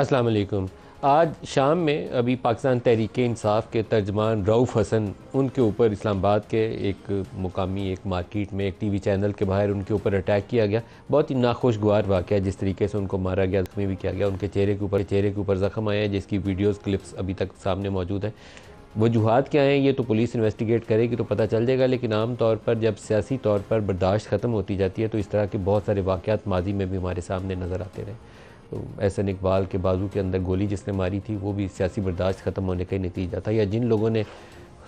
अस्सलाम वालेकुम। आज शाम में अभी पाकिस्तान तहरीक-ए-इंसाफ के तर्जमान रऊफ़ हसन उनके ऊपर इस्लामाबाद के एक मुकामी एक मार्केट में एक टीवी चैनल के बाहर उनके ऊपर अटैक किया गया। बहुत ही नाखुशगवार वाक़या है जिस तरीके से उनको मारा गया, ज़ख्मी भी किया गया। उनके चेहरे के ऊपर ज़ख्म आए हैं जिसकी वीडियोज़ क्लिप्स अभी तक सामने मौजूद हैं। वजूहात क्या हैं ये तो पुलिस इन्वेस्टिगेट करेगी तो पता चल जाएगा, लेकिन आम तौर पर जब सियासी तौर पर बर्दाश्त ख़त्म होती जाती है तो इस तरह के बहुत सारे वाक़यात माजी में भी हमारे सामने नज़र आते रहे। तो एहसन इकबाल के बाजू के अंदर गोली जिसने मारी थी वो भी सियासी बर्दाश्त ख़त्म होने का ही नतीजा था, या जिन लोगों ने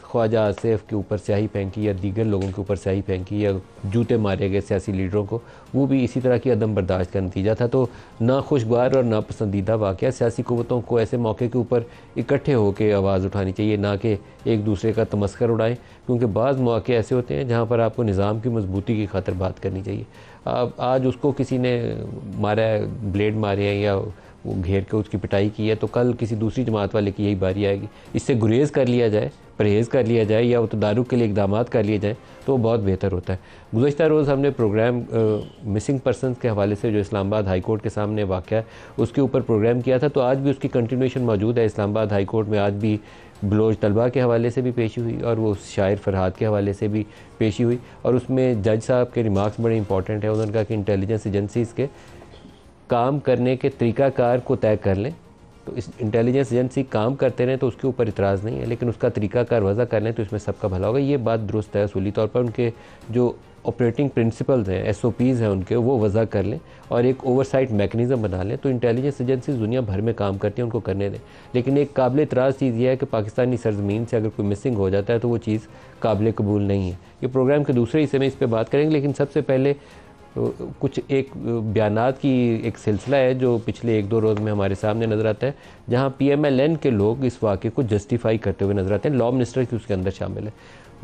ख्वाजा आसिफ के ऊपर स्याही फेंकी या दीगर लोगों के ऊपर स्याही फेंकी या जूते मारे गए सियासी लीडरों को, वो भी इसी तरह की अदम बर्दाश्त का नतीजा था। तो नाखुशगवार और नापसंदीदा वाक़या। सियासी क़ुव्वतों को ऐसे मौके के ऊपर इकट्ठे होकर आवाज़ उठानी चाहिए, ना कि एक दूसरे का तमस्खर उड़ाएं, क्योंकि बाज़ मौके ऐसे होते हैं जहाँ पर आपको निज़ाम की मजबूती की खातिर बात करनी चाहिए। आज उसको किसी ने मारा है, ब्लेड मारे हैं या वो घेर के उसकी पिटाई की है, तो कल किसी दूसरी जमात वाले की यही बारी आएगी। इससे गुरेज़ कर लिया जाए, परहेज़ कर लिया जाए या तदारुक के लिए इक़दामात कर लिए जाएँ तो वो बहुत बेहतर होता है। गुज़श्ता रोज़ हमने प्रोग्राम मिसिंग पर्सनस के हवाले से जो इस्लामाबाद हाई कोर्ट के सामने वाक़या है उसके ऊपर प्रोग्राम किया था, तो आज भी उसकी कंटिन्यूएशन मौजूद है। इस्लामाबाद हाई कोर्ट में आज भी बलोच तलबा के हवाले से भी पेशी हुई और वो शायर फरहाद के हवाले से भी पेशी हुई, और उसमें जज साहब के रिमार्क्स बड़े इंपॉर्टेंट है। उन्होंने कहा कि इंटेलिजेंस एजेंसीज़ के काम करने के तरीक़ाकार को तय कर लें। तो इस इंटेलिजेंस एजेंसी काम करते रहें तो उसके ऊपर इतराज़ नहीं है, लेकिन उसका तरीक़ाकार वज़ा कर लें तो इसमें सबका भला होगा। ये बात दुरुस्त है। असूली तौर पर उनके जो ऑपरेटिंग प्रिंसिपल्स हैं, SOPs हैं उनके, वो वज़ा कर लें और एक ओवरसाइट मैकेनिज़्म बना लें। तो इंटेलिजेंस एजेंसीज दुनिया भर में काम करती हैं, उनको करने दें। लेकिन एक काबिल इतराज़ चीज़ ये है कि पाकिस्तानी सरज़मीन से अगर कोई मिसिंग हो जाता है तो वो चीज़ काबिल कबूल नहीं है। ये प्रोग्राम के दूसरे हिस्से में इस पर बात करेंगे, लेकिन सबसे पहले कुछ एक बयानात की एक सिलसिला है जो पिछले 1-2 रोज़ में हमारे सामने नज़र आता है, जहाँ PMLN के लोग इस वाक़े को जस्टिफाई करते हुए नज़र आते हैं। लॉ मिनिस्टर की उसके अंदर शामिल है।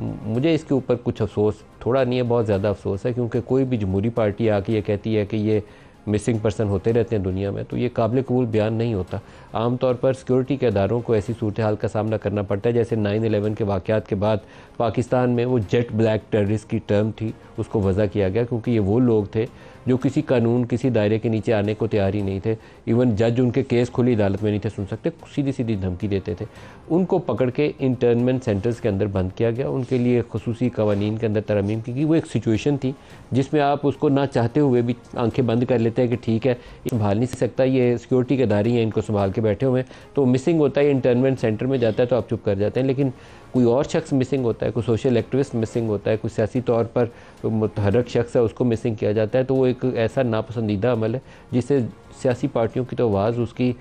मुझे इसके ऊपर कुछ अफसोस, थोड़ा नहीं है बहुत ज़्यादा अफसोस है, क्योंकि कोई भी जमहूरी पार्टी आके ये कहती है कि ये मिसिंग पर्सन होते रहते हैं दुनिया में, तो ये काबिल कबूल बयान नहीं होता। आम तौर पर सिक्योरिटी के अदारों को ऐसी सूरत हाल का सामना करना पड़ता है, जैसे 9/11 के वाक़यात के बाद पाकिस्तान में वो जेट ब्लैक टेररिस्ट की टर्म थी, उसको वज़ा किया गया, क्योंकि ये वो लोग थे जो किसी कानून, किसी दायरे के नीचे आने को तैयार ही नहीं थे। इवन जज उनके केस खुली अदालत में नहीं थे सुन सकते, सीधी सीधी धमकी देते थे। उनको पकड़ के इंटर्नमेंट सेंटर्स के अंदर बंद किया गया, उनके लिए खसूसी कवानीन के अंदर तरमीम की गई। वो एक सिचुएशन थी जिसमें आप उसको ना चाहते हुए भी आंखें बंद कर लेते हैं कि ठीक है ये संभाल नहीं सकता, ये सिक्योरिटी के अदारे हैं, इनको संभाल के बैठे हुए हैं। तो मिसिंग होता है, इंटर्नमेंट सेंटर में जाता है तो आप चुप कर जाते हैं। लेकिन कोई और शख्स मिसिंग होता है, कोई सोशल एक्टिविस्ट मिसिंग होता है, कोई सियासी तौर पर मुतहर्रिक शख्स है, उसको मिसिंग किया जाता है, तो वो एक ऐसा नापसंदीदा अमल है जिससे सियासी पार्टियों की तो आवाज़ उसकी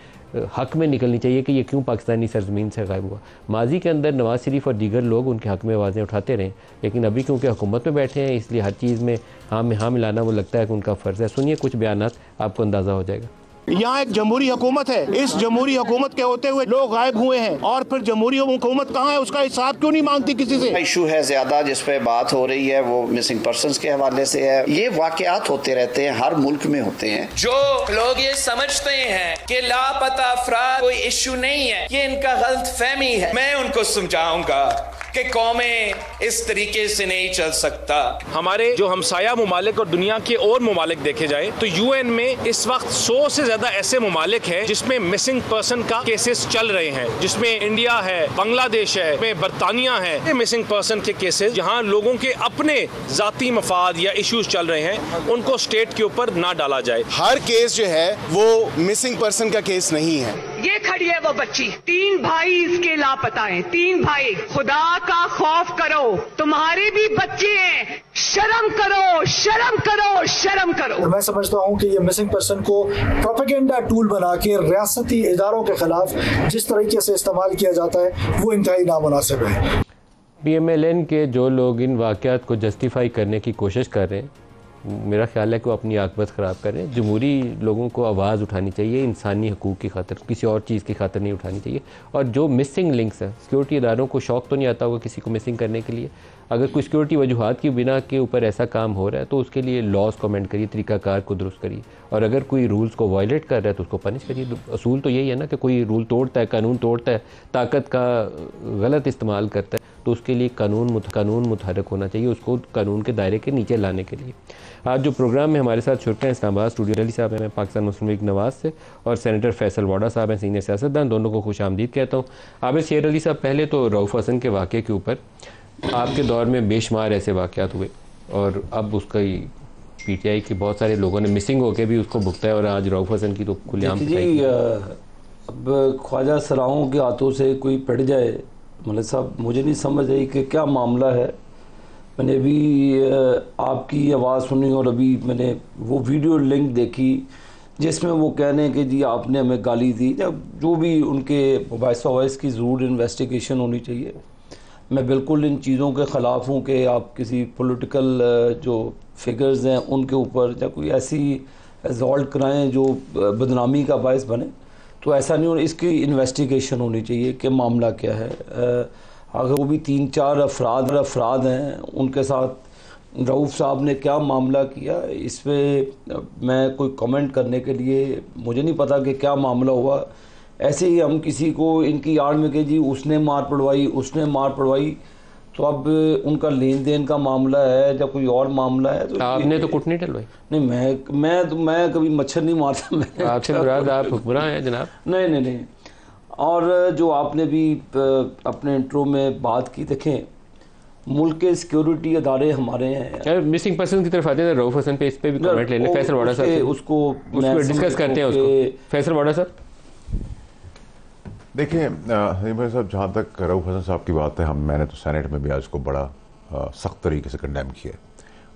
हक़ में निकलनी चाहिए कि ये क्यों पाकिस्तानी सरज़मीन से गायब हुआ। माजी के अंदर नवाज़ शरीफ और दीगर लोग उनके हक़ में आवाज़ें उठाते रहे, लेकिन अभी क्योंकि हुकूमत में बैठे हैं इसलिए हर चीज़ में हाँ में हाँ मिलाना वो लगता है कि उनका फ़र्ज़ है। सुनिए कुछ बयानात, आपको अंदाज़ा हो जाएगा। यहाँ एक जमहूरी हुकूमत है, इस जमहूरी हुकूमत के होते हुए लोग गायब हुए हैं, और फिर जमहूरी हुकूमत कहाँ है, उसका हिसाब क्यों नहीं मांगती किसी से। इशू है ज्यादा जिस पे बात हो रही है वो मिसिंग पर्संस के हवाले से है। ये वाकयात होते रहते हैं, हर मुल्क में होते हैं। जो लोग ये समझते हैं कि लापता अफराद कोई इशू नहीं है, ये इनका गलत फहमी है। मैं उनको समझाऊंगा कि कौमें इस तरीके से नहीं चल सकता। हमारे जो हमसाया ममालिक और दुनिया के और ममालिक देखे जाए तो UN में इस वक्त 100 से ज्यादा ऐसे ममालिक हैं जिसमें मिसिंग पर्सन का केसेस चल रहे हैं, जिसमें इंडिया है, बांग्लादेश है, में बरतानिया है। मिसिंग पर्सन के केसेस जहां लोगों के अपने जाती मफाद या इश्यूज चल रहे हैं, उनको स्टेट के ऊपर ना डाला जाए। हर केस जो है वो मिसिंग पर्सन का केस नहीं है। ये खड़ी है वो बच्ची, 3 भाई इसके लापता हैं, 3 भाई। खुदा का खौफ करो, तुम्हारे भी बच्चे हैं, शर्म करो, शर्म करो, शर्म करो। मैं समझता हूँ कि ये मिसिंग पर्सन को प्रोपेगेंडा टूल बना के रियासती इदारों के खिलाफ जिस तरीके से इस्तेमाल किया जाता है वो इंतहाई नामुनासिब है। PMLN के जो लोग इन वाक़यात को जस्टिफाई करने की कोशिश कर रहे हैं, मेरा ख्याल है कि वो अपनी आकबत ख़राब कर रहे हैं। जमहूरी लोगों को आवाज़ उठानी चाहिए इंसानी हकूक़ की खातिर, किसी और चीज़ की खातिर नहीं उठानी चाहिए। और जो मिसिंग लिंक्स हैं, सिक्योरिटी इदारों को शौक़ तो नहीं आता होगा किसी को मिसिंग करने के लिए। अगर कोई सिक्योरिटी वजूहात की बिना के ऊपर ऐसा काम हो रहा है तो उसके लिए लॉज को अमेंड करिए, तरीक़ाकार को दुरुस्त करिए, और अगर कोई रूल्स को वायलेट कर रहा है तो उसको पनिश करिए। असूल तो यही है ना कि कोई रूल तोड़ता है, कानून तोड़ता है, ताकत का गलत इस्तेमाल करता है, तो उसके लिए कानून मुतहर्रिक होना चाहिए, उसको कानून के दायरे के नीचे लाने के लिए। आज जो प्रोग्राम में हमारे साथ छुट्टे हैं इस्लामाबाद स्टूडियो अली साहब हैं, पाकिस्तान मुस्लिम लीग नवाज से, और सेनेटर फैसल वाडा साहब हैं, सीनियर सियासतदान। दोनों को खुश आमदीद कहता हूँ। आबिद शेर अली साहब, पहले तो रऊफ़ हसन के वाक़े के ऊपर आपके दौर में बेशुमार ऐसे वाक़यात हुए और अब उसका ही PTI के बहुत सारे लोगों ने मिसिंग होकर भी उसको भुगता है, और आज रऊफ़ हसन की तो खुलेआम जी अब ख्वाजा सराहों के हाथों से कोई पड़ जाए, मतलब साहब मुझे नहीं समझ आई कि क्या मामला है। मैंने अभी आपकी आवाज़ सुनी और अभी मैंने वो वीडियो लिंक देखी जिसमें वो कहने हैं कि जी आपने हमें गाली दी। जब जो भी उनके वॉइस की ज़रूर इन्वेस्टिगेशन होनी चाहिए। मैं बिल्कुल इन चीज़ों के ख़िलाफ़ हूँ कि आप किसी पॉलिटिकल जो फिगर्स हैं उनके ऊपर या कोई ऐसी एजॉल्ट कराएँ जो बदनामी का बायस बने, तो ऐसा नहीं होना। इसकी इन्वेस्टिगेशन होनी चाहिए कि मामला क्या है। अगर वो भी 3-4 अफराद हैं, उनके साथ रऊफ़ साहब ने क्या मामला किया, इस पर मैं कोई कमेंट करने के लिए मुझे नहीं पता कि क्या मामला हुआ। ऐसे ही हम किसी को इनकी आड़ में कि जी उसने मार पड़वाई, तो अब उनका लेन देन का मामला है या कोई और मामला है। तो आपने तो कुछ नहीं डलवाई? नहीं, मैं कभी मच्छर नहीं मारता। आपसे मुराद आप हुक्मरान हैं जनाब? नहीं। और जो आपने भी अपने इंट्रो में बात की, देखें मुल्क के सिक्योरिटी अदारे हमारे हैं। मिसिंग पर्सन की तरफ आते हैं, रऊफ़ हसन पे इस पे भी कमेंट लेने फैसल वाडा साहब उसको डिस्कस करते हैं उसको। फैसल वाडा साहब देखिए भाई साहब, जहाँ तक रऊफ़ हसन साहब की बात है, मैंने तो सेनेट में भी आज को बड़ा सख्त तरीके से कंडेम किया है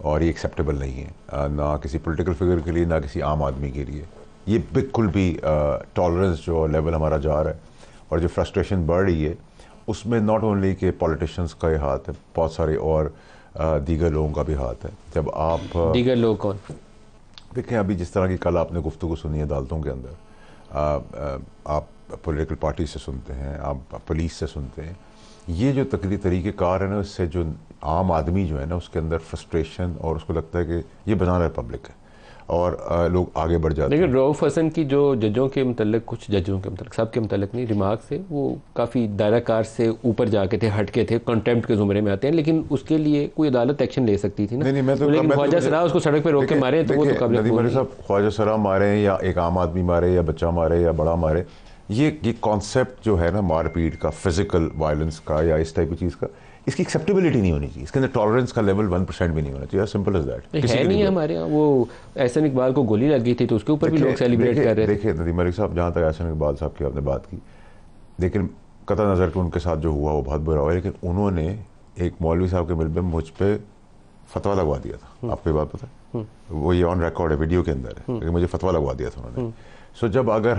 और ये एक्सेप्टेबल नहीं है, ना किसी पॉलिटिकल फिगर के लिए ना किसी आम आदमी के लिए। ये बिल्कुल भी टॉलरेंस जो लेवल हमारा जा रहा है और जो फ्रस्ट्रेशन बढ़ रही है उसमें नॉट ओनली के पॉलिटिशियंस का ही हाथ है, बहुत सारे और दीगर लोगों का भी हाथ है। जब आप दीगर लोग कौन? देखें अभी जिस तरह की कल आपने गुफ्तगू सुनी है अदालतों के अंदर, आप पॉलिटिकल पार्टी से सुनते हैं, आप पुलिस से सुनते हैं, ये जो तरीक़ेकार है ना, इससे जो आम आदमी जो है ना उसके अंदर फ्रस्ट्रेशन और उसको लगता है कि ये बनाना रिपब्लिक है और लोग आगे बढ़ जाते हैं। लेकिन रऊफ़ हसन की जो जजों के मतलब, कुछ जजों के मतलब, सब के मतलब नहीं, रिमार्क से वो काफ़ी दायराकार से ऊपर जाके थे, हटके थे, कंटेम्प्ट के ज़ुमरे में आते हैं, लेकिन उसके लिए कोई अदालत एक्शन ले सकती थी ना। नहीं, मैं तो लेकिन ख्वाजा सरा उसको सड़क पर रोक के मारे तो वो तो काबिल साहब ख्वाजा सरा मारे या एक आम आदमी मारे या बच्चा मारे या बड़ा मारे, ये कॉन्सेप्ट जो है ना मारपीट का, फिजिकल वायलेंस का या इस टाइप की चीज़ का, इसकी एक्सेप्टेबिलिटी नहीं होनी चाहिए। इसके अंदर टॉलरेंस का लेवल 1% भी नहीं होना चाहिए। Simple as that. है नहीं हमारे यहाँ। वो एहसन इकबाल को गोली लगी थी तो उसके ऊपर भी लोग सेलिब्रेट कर रहे थे। देखिए नदीम मलिक साहब, जहाँ तक एहसन इकबाल साहब की आपने बात की, लेकिन कतई नज़र के उनके साथ जो हुआ वो बहुत बुरा हुआ, लेकिन उन्होंने एक मौलवी साहब के मिल में मुझ पर फतवा लगवा दिया था। आपको ये बात पता है? वो ये ऑन रिकॉर्ड है, वीडियो के अंदर है, लेकिन मुझे फतवा लगवा दिया था उन्होंने। सो जब अगर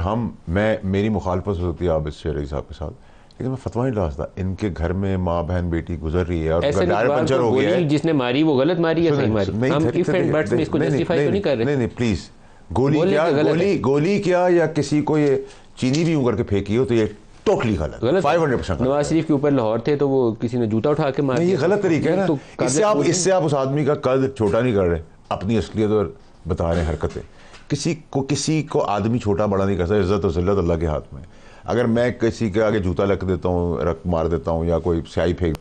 मेरी मुखालफत होती है आबिद शेर अली साहब के साथ, लेकिन मैं फतवा नहीं डालता। इनके घर में माँ बहन बेटी गुजर रही है और टायर पंचर हो गया है। जिसने मारी वो गलत मारी या सही मारी? हम इफ एंड बट्स में इसको जस्टिफाई तो नहीं कर रहे। नहीं प्लीज, गोली क्या या किसी को ये चीनी भी यूं करके फेंकी हो तो ये टोटली गलत 500%। नवाज शरीफ के ऊपर लाहौर थे तो वो किसी ने जूता उठा के मारा। ये गलत तरीका है ना। इससे आप उस आदमी का कद छोटा नहीं कर रहे, अपनी असलियत और बता रहे हरकतें। किसी को आदमी छोटा बड़ा नहीं कर सकता। इज्जत और जिल्लत अल्लाह के हाथ में। अगर मैं किसी के आगे जूता रख देता हूँ, मार देता हूँ, या कोई स्याही फेंक,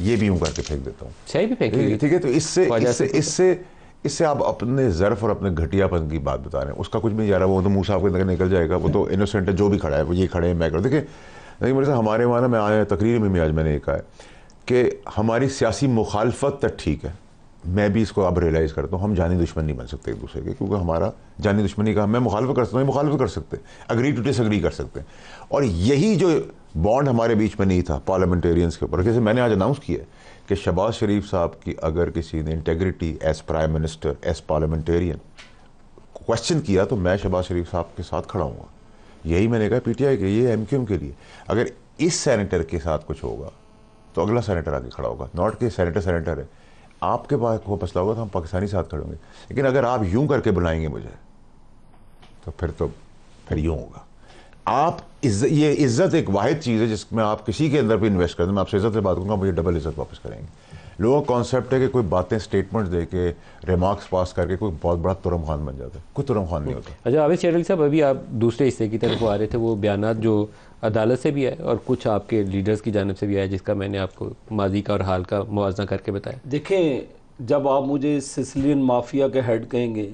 ये भी यूं करके फेंक देता हूँ, स्याही भी फेंक, ठीक है। तो इससे आप अपने ज़र्फ और अपने घटियापन की बात बता रहे हैं। उसका कुछ भी नहीं जा रहा, वो तो मुँह साहब के अंदर निकल जाएगा, वो तो इनोसेंट है, जो भी खड़ा है वो ये खड़े हैं, मैं कर। देखिए नहीं मेरे साथ हमारे वहाँ ना, मैं आया तकरीर में भी आज मैंने ये कहा है कि हमारी सियासी मुखालफत तक ठीक है, मैं भी इसको अब रियलाइज़ करता हूँ, हम जानी दुश्मन नहीं बन सकते एक दूसरे के, क्योंकि हमारा जानी दुश्मनी का, मैं मुखालफत कर सकता हूँ, मुखालफत कर सकते हैं, अग्री टू डिसएग्री कर सकते हैं। और यही जो बॉन्ड हमारे बीच में नहीं था पार्लियामेंटेरियंस के ऊपर, जैसे मैंने आज अनाउंस किया कि शहबाज शरीफ साहब की अगर किसी ने integrity as prime minister, as parliamentarian question किया तो मैं शहबाज शरीफ साहब के साथ खड़ा हूँ। यही मैंने कहा PTI के, ये MQM के लिए। अगर इस सेनेटर के साथ कुछ होगा तो अगला सेनेटर आगे खड़ा होगा, नॉट कि सेनेटर है, आपके पास को मसला होगा तो हम पाकिस्तानी साथ खड़े होंगे। लेकिन अगर आप यूं करके बुलाएंगे मुझे तो फिर यूं होगा। ये इज्जत एक वाहिद चीज़ है जिसमें आप किसी के अंदर भी इन्वेस्ट कर दें। मैं आपसे इज्जत से बात करूँगा, मुझे डबल इज्जत वापस करेंगे। लोगों का कॉन्सेप्ट है कि कोई बातें, स्टेटमेंट्स दे के, रिमार्क्स पास करके कोई बहुत बड़ा तुरम खान बन जाता है। कोई तुरम खान नहीं होता। अच्छा आबिद शेर अली साहब, अभी आप दूसरे हिस्से की तरफ आ रहे थे, वो बयानात जो अदालत से भी आए और कुछ आपके लीडर्स की जानिब से भी आए, जिसका मैंने आपको माजी का और हाल का मुआवजा करके बताया। देखें जब आप मुझे सिसिलियन माफिया के हेड कहेंगे,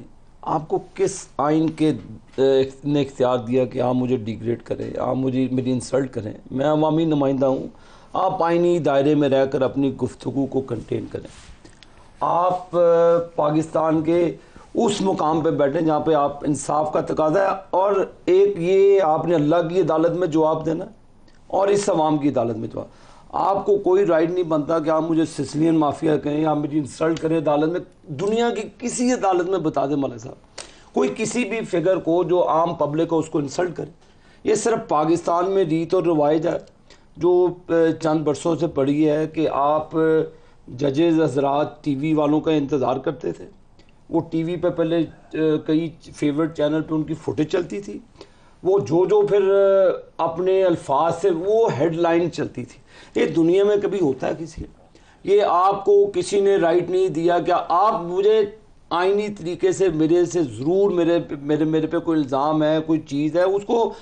आपको किस आइन के ने इख्तियार दिया कि आप मुझे डिग्रेड करें, आप मुझे मेरी इंसल्ट करें? मैं अवामी नुमाइंदा हूँ। आप आइनी दायरे में रहकर अपनी गुफ्तगू को कंटेन करें। आप पाकिस्तान के उस मुकाम पे बैठे जहाँ पे आप इंसाफ का तकाजा है, और एक ये आपने अल्लाह की अदालत में जवाब देना और इस अवाम की अदालत में जवाब। आपको कोई राइट नहीं बनता कि आप मुझे सिसिलियन माफिया कहें या मेरी इंसल्ट करें अदालत में। दुनिया की किसी अदालत में बता दे मौलाना साहब, कोई किसी भी फिगर को जो आम पब्लिक हो उसको इंसल्ट करे। ये सिर्फ पाकिस्तान में रीत और रवायत है जो चंद बरसों से पड़ी है कि आप जजेज हजरात टीवी वालों का इंतज़ार करते थे। वो टीवी पे पहले कई फेवरेट चैनल पे उनकी फुटेज चलती थी, वो जो फिर अपने अल्फाज से वो हेडलाइन चलती थी। ये दुनिया में कभी होता है किसी? ये आपको किसी ने राइट नहीं दिया क्या आप मुझे आईनी तरीके से मेरे से ज़रूर मेरे पे कोई इल्ज़ाम है, कोई चीज़ है, उसको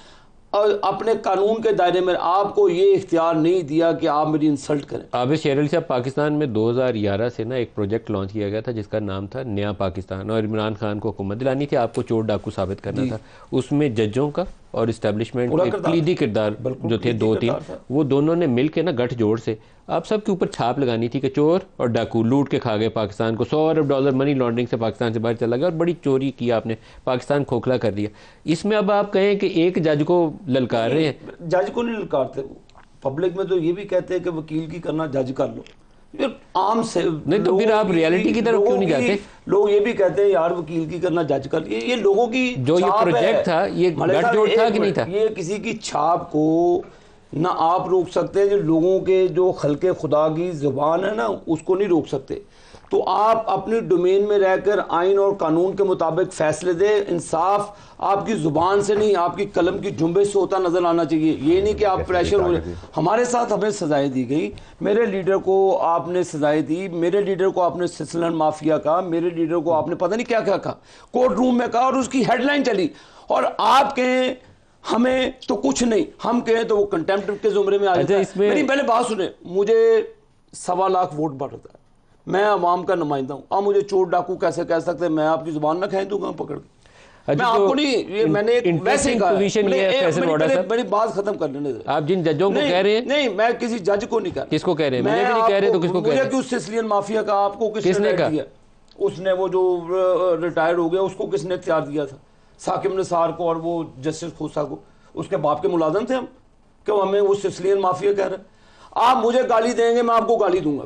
अपने कानून के दायरे में आपको ये इख्तियार नहीं दिया कि आप मेरी इंसल्ट करें। आबिद शेर अली साहब, पाकिस्तान में 2011 से ना एक प्रोजेक्ट लॉन्च किया गया था जिसका नाम था नया पाकिस्तान, और इमरान खान को हुकूमत दिलानी थी, आपको चोर डाकू साबित करना था। उसमें जजों का और इस्टेब्लिशमेंट के कलीदी किरदार जो थे 2-3, वो दोनों ने मिल के ना गठजोड़ से आप सबके ऊपर छाप लगानी थी कि चोर और डाकू लूट के खा गए पाकिस्तान को, $100 अरब मनी लॉन्ड्रिंग से पाकिस्तान से बाहर चला गया और बड़ी चोरी की आपने, पाकिस्तान खोखला कर दिया। इसमें अब आप कहें कि एक जज को ललकार रहे हैं। जज को नहीं ललकारते, पब्लिक में तो ये भी कहते हैं कि वकील की करना जज कर लो। आम से नहीं तो फिर आप रियलिटी की तरफ क्यों नहीं जाते? लोग ये भी कहते हैं यार वकील की करना जज कर। ये लोगों की जो ये प्रोजेक्ट था ये गठजोड़ था कि नहीं था? ये किसी की छाप को ना आप रोक सकते हैं, जो लोगों के जो खल्के खुदा की जुबान है ना उसको नहीं रोक सकते। तो आप अपनी डोमेन में रहकर आइन और कानून के मुताबिक फैसले दें। इंसाफ आपकी जुबान से नहीं, आपकी कलम की जुम्बे से होता नजर आना चाहिए। ये नहीं कि आप प्रेशर हो। हमारे साथ हमें सजाएं दी गई, मेरे लीडर को आपने सजाएं दी, मेरे लीडर को आपने सिसिलियन माफिया कहा, मेरे लीडर को आपने पता नहीं क्या क्या कहा, कोर्ट रूम में कहा और उसकी हेडलाइन चली। और आप कहें हमें तो कुछ नहीं, हम कहें तो वो कंटेम्प्ट के जुमरे में आ जाता है। मेरी पहले बात सुने, मुझे 1.25 लाख वोट बढ़ता है, मैं अवाम का नुमाइंदा हूँ। आप मुझे चोर डाकू कैसे कह सकते हैं? मैं आपकी जुबान ना खेल दूंगा पकड़ के। मैं आपको नहीं, ये मैंने वैसे ही कहा। मेरी बात खत्म कर लेने दे। आप जिन जजों को कह रहे हैं, नहीं मैं किसी जज को नहीं कह रहा। किसको कह रहे हैं? मुझे भी नहीं कह रहे तो किसको कह रहे हैं? मुझे क्यों सिसिलियन माफिया का आपको किसने कहा? उसने वो जो रिटायर्ड हो गया उसको किसने इख्तियार दिया था? साकिब निसार को और वो जस्टिस खोसा को, उसके बाप के मुलाजम थे हम, क्यों हमें वो सिसिलियन माफिया कह रहे हैं? आप मुझे गाली देंगे, मैं आपको गाली दूंगा।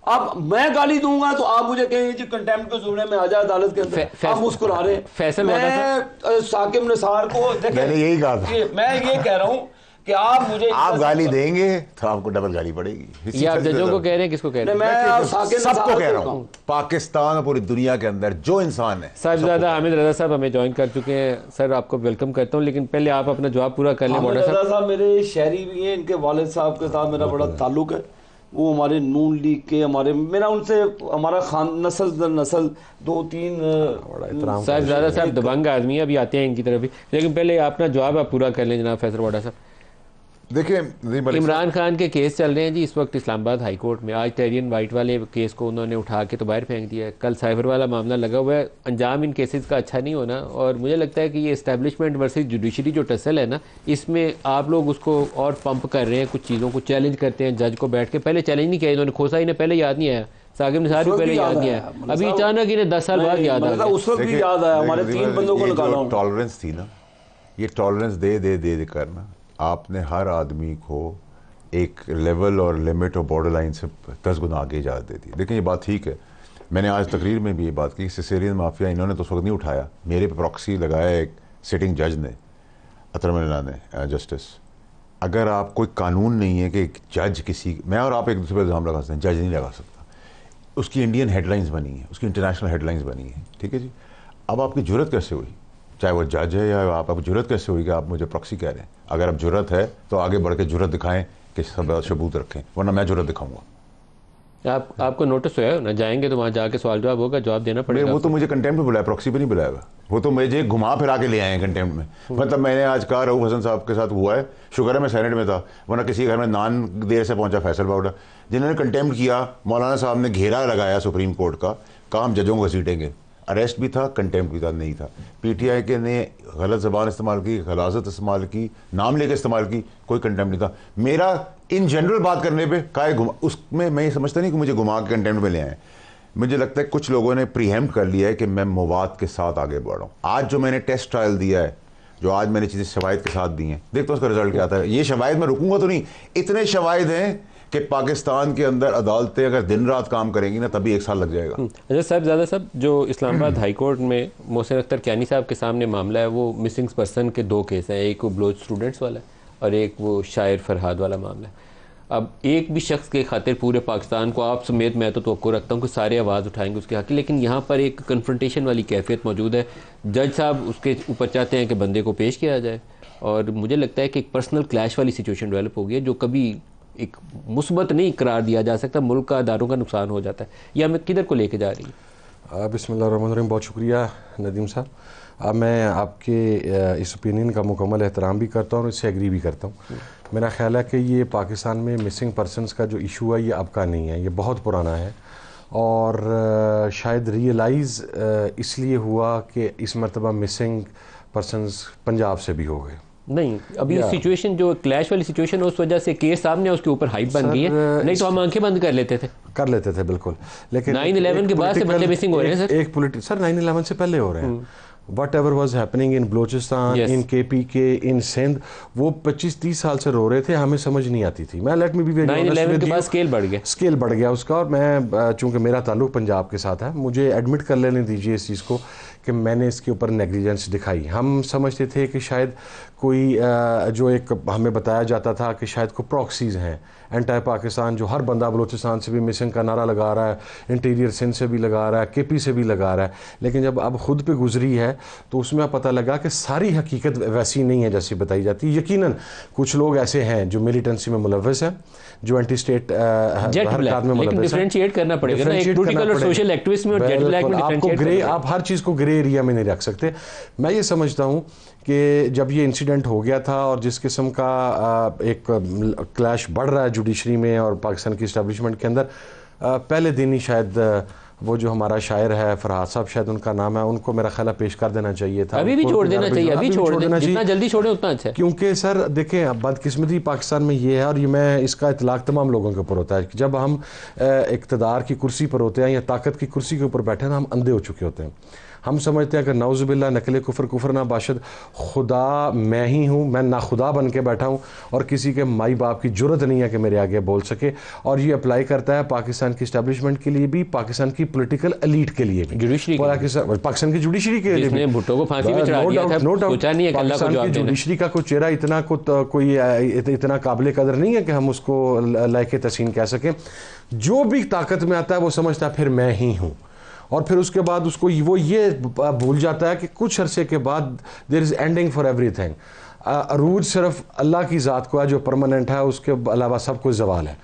अब मैं गाली दूंगा तो आप मुझे कहेंगे जी कंटेम्प्ट के जुमरे में आ जाए अदालत के अंदर। आप मुस्कुरा रहे हैं। मैं साकिब निसार को मैंने यही कहा था, मैं ये कह रहा हूँ कि आप मुझे गाली देंगे तो आपको डबल गाली पड़ेगी। ये आप जजों को कह रहे हैं, किसको कह रहे हैं? मैं सबको कह रहा हूँ, पाकिस्तान और पूरी दुनिया के अंदर जो इंसान है। साहिबजादा हामिद रजा साहब हमें ज्वाइन कर चुके हैं। सर आपको वेलकम करता हूँ, लेकिन पहले आप अपना जवाब पूरा कर लें। हामिद रजा साहब मेरे शहरी भी हैं, इनके वालिद साहब के साथ मेरा बड़ा ताल्लुक है। वो हमारे नून लीग के, मेरा उनसे हमारा नस्ल 2-3 साहिबजादा साहब दबंग आदमी है, अभी आते हैं इनकी तरफ भी, लेकिन पहले अपना जवाब आप पूरा कर लें जनाब फैसल वाडा साहब। देखिए इमरान खान के केस चल रहे हैं जी इस वक्त इस्लामाबाद हाई कोर्ट में। आज टेरियन वाइट वाले केस को उन्होंने उठा के तो बाहर फेंक दिया है, कल साइबर वाला मामला लगा हुआ है। अंजाम इन केसेस का अच्छा नहीं होना, और मुझे लगता है कि ये इस्टेब्लिशमेंट वर्सेस जुडिशरी जो टसल है ना, इसमें आप लोग उसको और पंप कर रहे हैं, कुछ चीज़ों को चैलेंज करते हैं। जज को बैठ के पहले चैलेंज नहीं किया इन्होंने, खोसा इन्हें पहले याद नहीं आया, साकिब निसार भी पहले याद नहीं आया, अभी अचानक इन्हें 10 साल बाद याद आया। उस वक्त भी याद आया, हमारे 3 बंदों को निकाला। टॉलरेंस थी ना, ये टॉलरेंस दे करना आपने हर आदमी को एक लेवल और लिमिट और बॉर्डर लाइन से 10 गुना आगे इजाज़त दे दी। लेकिन ये बात ठीक है, मैंने आज तकरीर में भी ये बात की, सिसिलियन माफिया इन्होंने तो उस वक्त नहीं उठाया, मेरे पे प्रॉक्सी लगाया एक सिटिंग जज ने, अतर मिल्ला ने, जस्टिस। अगर आप कोई कानून नहीं है कि एक जज किसी, मैं और आप एक दूसरे पर इल्ज़ाम लगा सकते हैं, जज नहीं लगा सकता। उसकी इंडियन हेडलाइंस बनी है, उसकी इंटरनेशनल हेडलाइंस बनी है, ठीक है जी। अब आपकी जुर्रत कैसे हुई, चाहे वो जज है या आपकी जुर्रत कैसे हुई कि आप मुझे प्रॉक्सी कह रहे हैं? अगर आप जुर्रत है तो आगे बढ़ के जुर्रत दिखाएं कि सब सबूत रखें, वरना मैं जुर्रत दिखाऊंगा। आपको नोटिस हुआ है ना, जाएंगे तो वहाँ जाके सवाल जवाब होगा, जवाब देना पड़ेगा। वो तो मुझे कंटेम्प्ट में बुलाया, प्रॉक्सी पे नहीं बुलाया। वो तो मुझे घुमा फिरा के ले आए हैं कंटेम्प्ट में। मतलब मैंने आज कहा रऊफ हसन साहब के साथ हुआ है, शुक्र है मैं सेनेट में था, वरना किसी घर में नान देर से पहुंचा फैसल पाउडर। जिन्होंने कंटेम्प्ट किया, मौलाना साहब ने घेरा लगाया सुप्रीम कोर्ट का, कहा हम जजों को घसीटेंगे। अरेस्ट भी था, कंटेम्प्ट भी था, नहीं था। पीटीआई के ने गलत ज़बान इस्तेमाल की, गलाजत इस्तेमाल की, नाम लेके इस्तेमाल की, कोई कंटेम्प्ट नहीं था। मेरा इन जनरल बात करने पे काहे घुमा, उसमें मैं ये समझता नहीं कि मुझे घुमा के कंटेम्प्ट में ले आए। मुझे लगता है कुछ लोगों ने प्रीहेम्प्ट कर लिया है कि मैं मवाद के साथ आगे बढ़ रहा हूँ। आज जो मैंने टेस्ट ट्रायल दिया है, जो आज मैंने चीज़ें शवाहिद के साथ दी हैं, देखते उसका रिजल्ट क्या आता है। ये शवाहिद में रुकूंगा तो नहीं, इतने शवाहिद हैं कि पाकिस्तान के अंदर अदालतें अगर दिन रात काम करेंगी ना तभी 1 साल लग जाएगा। अच्छा साहबजादा साहब, जो इस्लामाबाद हाई कोर्ट में मोहसिन अख्तर कियानी साहब के सामने मामला है, वो मिसिंग पर्सन के 2 केस हैं, एक वो ब्लोच स्टूडेंट्स वाला है और एक वो शायर फरहाद वाला मामला है। अब एक भी शख्स के खातिर पूरे पाकिस्तान को, आप समेत मैं तो तवक्को रखता हूँ कि सारे आवाज़ उठाएंगे उसके हक़, लेकिन यहाँ पर एक कन्फ्रंटेशन वाली कैफियत मौजूद है। जज साहब उसके ऊपर चाहते हैं कि बंदे को पेश किया जाए, और मुझे लगता है कि एक पर्सनल क्लैश वाली सिचुएशन डेवलप हो गई है, जो कभी एक मुस्बत नहीं करार दिया जा सकता। मुल्क का अदारों का नुकसान हो जाता है। ये हमें किधर को लेके जा रही है? बिस्मिल्लाहिर्रहमानिर्रहीम, बहुत शुक्रिया नदीम साहब। अब मैं आपके इस ओपिनियन का मुकम्मल एहतराम भी करता हूँ और इससे एग्री भी करता हूँ। मेरा ख्याल है कि ये पाकिस्तान में मिसिंग पर्सनस का जो इशू है ये अब का नहीं है, ये बहुत पुराना है, और शायद रियलाइज़ इसलिए हुआ कि इस मरतबा मिसिंग पर्सनस पंजाब से भी हो गए। नहीं, अभी सिचुएशन जो क्लैश वाली सिचुएशन है उस वजह से केस सामने उसके ऊपर हाइप बन गई है, नहीं तो हम आंखें बंद कर लेते थे बिल्कुल। लेकिन 9/11 के बाद से बंदे मिसिंग हो रहे हैं सर 9/11 से पहले हो रहे हैं। Whatever was happening in Balochistan, in KPK, in Sindh, वो 25-30 साल से रो रहे थे, हमें समझ नहीं आती थी। मैं let me be very honest, 9/11 के बाद स्केल बढ़ गया उसका, और मैं चूंकि मेरा ताल्लुक पंजाब के साथ है, मुझे एडमिट कर लेने दीजिए इस चीज़ को कि मैंने इसके ऊपर नेग्लिजेंस दिखाई। हम समझते थे कि शायद कोई जो एक हमें बताया जाता था कि शायद कोई प्रॉक्सीज़ हैं एंटी पाकिस्तान, जो हर बंदा बलोचिस्तान से भी मिसिंग का नारा लगा रहा है, इंटीरियर सिंध से भी लगा रहा है, KP से भी लगा रहा है। लेकिन जब अब खुद पे गुजरी है तो उसमें पता लगा कि सारी हकीकत वैसी नहीं है जैसी बताई जाती है। यकीनन कुछ लोग ऐसे हैं जो मिलिटेंसी में मुलव्वस हैं, जो एंटी स्टेट हरकत में मुलव्वस हैं। डिफरेंशिएट करना पड़ेगा ना, एक पॉलिटिकल और सोशल एक्टिविस्ट में और जेट ब्लैक में डिफरेंशिएट। आप हर चीज़ को ग्रे एरिया में नहीं रख सकते। मैं ये समझता हूँ कि जब ये इंसिडेंट हो गया था और जिस किस्म का एक क्लैश बढ़ रहा है जुडिशरी में और पाकिस्तान की इस्टेब्लिशमेंट के अंदर, पहले दिन ही शायद वो जो हमारा शायर है फरहाद साहब, शायद उनका नाम है, उनको मेरा ख्याल पेश कर देना चाहिए था। अभी भी छोड़ देना चाहिए, अभी छोड़ देना चाहिए, जितना जल्दी छोड़े उतना अच्छा है। क्योंकि सर देखें, बदकिस्मती पाकिस्तान में ये है, और ये मैं इसका इतलाक तमाम लोगों के ऊपर होता है कि जब हम इक़्तिदार की कुर्सी पर होते हैं या ताकत की कुर्सी के ऊपर बैठे हैं ना, हम अंधे हो चुके होते हैं। हम समझते हैं कि नौज़ुबिल्लाह नकले कुफर ना बाशद, खुदा मैं ही हूँ, मैं ना खुदा बन के बैठा हूँ और किसी के माई बाप की जुर्रत नहीं है कि मेरे आगे बोल सके। और ये अप्लाई करता है पाकिस्तान की इस्टेब्लिशमेंट के लिए भी, पाकिस्तान की पॉलिटिकल एलीट के लिए भी, पाकिस्तान की जुडिशरी के लिए भी। भुट्टो को फांसी पे चढ़ा दिया था, सोचा नहीं है कि अल्लाह को जवाब देना। जुडिशरी का कोई चेहरा इतना कोई इतना काबिल कदर नहीं है कि हम उसको लायके तहसीन कह सकें। जो भी ताकत में आता है वो समझता है फिर मैं ही हूँ, और फिर उसके बाद उसको वो ये भूल जाता है कि कुछ अरसे के बाद there is ending for everything. Arooj सिर्फ अल्लाह की ज़ात को है जो परमानेंट है, उसके अलावा सब कुछ ज़वाल है।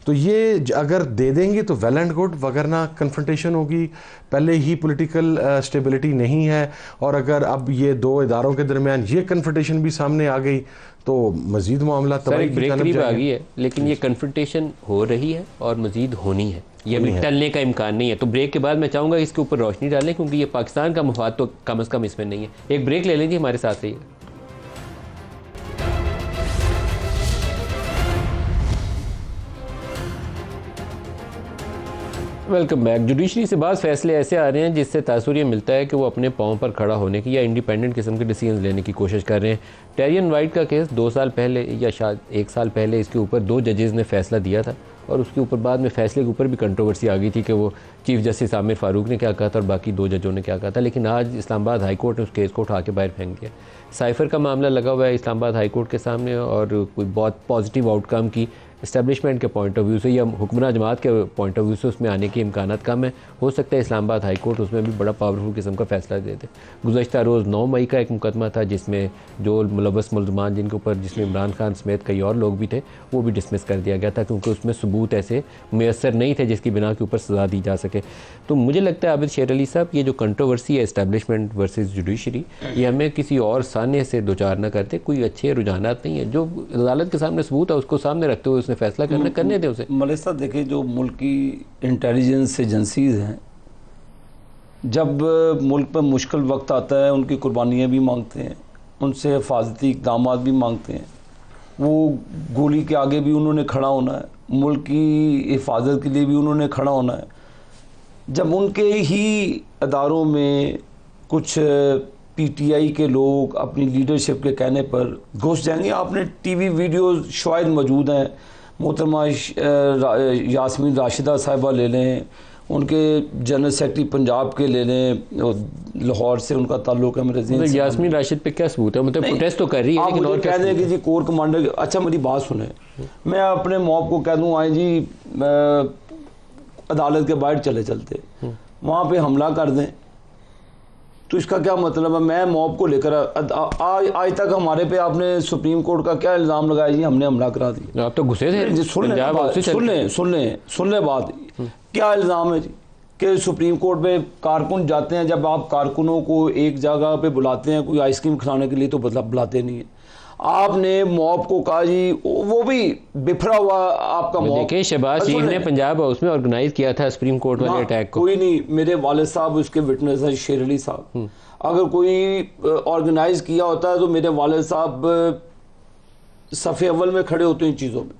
तो ये अगर दे देंगे तो वेल एंड गुड, वगरना कन्फ्रंटेशन होगी। पहले ही पॉलिटिकल स्टेबिलिटी नहीं है, और अगर अब ये 2 इदारों के दरमियान ये कन्फ्रंटेशन भी सामने आ गई तो मजीद मामला तबाही की जानब करीब आ गई है। लेकिन ये कन्फ्रंटेशन हो रही है और मजीद होनी है, ये अभी टलने का इम्कान नहीं है। तो ब्रेक के बाद मैं चाहूँगा इसके ऊपर रोशनी डालें, क्योंकि ये पाकिस्तान का मफाद तो कम अज़ कम इसमें नहीं है। एक ब्रेक ले लीजिए, हमारे साथ रहिए। Welcome back. जुडिशरी से बाद फैसले ऐसे आ रहे हैं जिससे तासुर ये मिलता है कि वो अपने पाँव पर खड़ा होने की या इंडिपेंडेंट किस्म के डिसीजन लेने की कोशिश कर रहे हैं। टेरियन वाइट का केस 2 साल पहले या शायद 1 साल पहले इसके ऊपर 2 जजेज़ ने फैसला दिया था, और उसके ऊपर बाद में फैसले के ऊपर भी कंट्रोवर्सी आ गई थी कि वो चीफ जस्टिस आमिर फारूक ने क्या कहा था और बाकी 2 जजों ने क्या कहा था। लेकिन आज इस्लामाबाद हाई कोर्ट ने उस केस को उठा के बाहर फेंक दिया। साइफ़र का मामला लगा हुआ है इस्लामाबाद हाई कोर्ट के सामने, और कोई बहुत पॉजिटिव आउटकम की इस्टेब्लिशमेंट के पॉइंट ऑफ व्यू से या हुक्मरान जमात के पॉइंट ऑफ व्यू से उसमें आने के इम्कानात कम है। हो सकता है इस्लामाबाद हाई कोर्ट उसमें भी बड़ा पावरफुल किस्म का फैसला दे दे। गुज़श्ता रोज़ 9 मई का एक मुकदमा था जिसमें जो मुलव्वस मुल्ज़मान जिनके ऊपर जिसमें इमरान खान समेत कई और लोग भी थे वो भी डिसमिस कर दिया गया था क्योंकि उसमें सबूत ऐसे मैसर नहीं थे जिसकी बिना के ऊपर सज़ा दी जा सके। तो मुझे लगता है आबिद शेर अली साहब ये जो कंट्रोवर्सी है इस्टेब्लिशमेंट वर्सेस जुडिशरी ये हमें किसी और साने से दो चार न करते, कोई अच्छे रुझानात नहीं है। जो अदालत के सामने सबूत है उसको सामने रखते हुए उसने फैसला करने दें उसे। मलिक साहब देखिए, जो मुल्क की इंटेलिजेंस एजेंसीज हैं जब मुल्क पर मुश्किल वक्त आता है उनकी कुर्बानियाँ भी मांगते हैं, उनसे हिफाजती इक़दाम भी मांगते हैं। वो गोली के आगे भी उन्होंने खड़ा होना है, मुल्क की हिफाजत के लिए भी उन्होंने खड़ा होना है। जब उनके ही अदारों में कुछ पीटीआई के लोग अपनी लीडरशिप के कहने पर घुस जाएंगे, आपने टीवी वीडियो शायद मौजूद हैं, मोहतरमा यास्मीन राशिदा साहिबा ले लें, उनके जनरल सेक्रेटरी पंजाब के ले लें, लाहौर से उनका ताल्लुक है मेरे ज़हन से। यास्मीन राशिद पे क्या सबूत है? मतलब प्रोटेस्ट तो कर रही है लेकिन और कह दें कि जी कोर कमांडर। अच्छा मेरी बात सुने, मैं अपने मॉब को कह दूँ आए जी अदालत के बाहर चले चलते वहाँ पे हमला कर दें तो इसका क्या मतलब है? मैं मॉब को लेकर आज तक हमारे पे आपने सुप्रीम कोर्ट का क्या इल्ज़ाम लगाया जी हमने हमला करा दिया? आप तो गुस्से थे। सुन ले बात, क्या इल्ज़ाम है जी कि सुप्रीम कोर्ट पे कारकुन जाते हैं, जब आप कारकुनों को एक जगह पे बुलाते हैं कोई आइसक्रीम खिलाने के लिए तो बुलाते नहीं है। आपने मॉब को कहा जी, वो भी बिफरा हुआ आपका मॉब। देखिए शहबाज शरीफ ने पंजाब हाउस में ऑर्गेनाइज किया था सुप्रीम कोर्ट वाले अटैक को। कोई नहीं, मेरे वालिद साहब उसके विटनेस है शेर अली साहब। अगर कोई ऑर्गेनाइज किया होता है तो मेरे वालिद साहब सफ़े अव्वल में खड़े होते हैं इन चीज़ों में,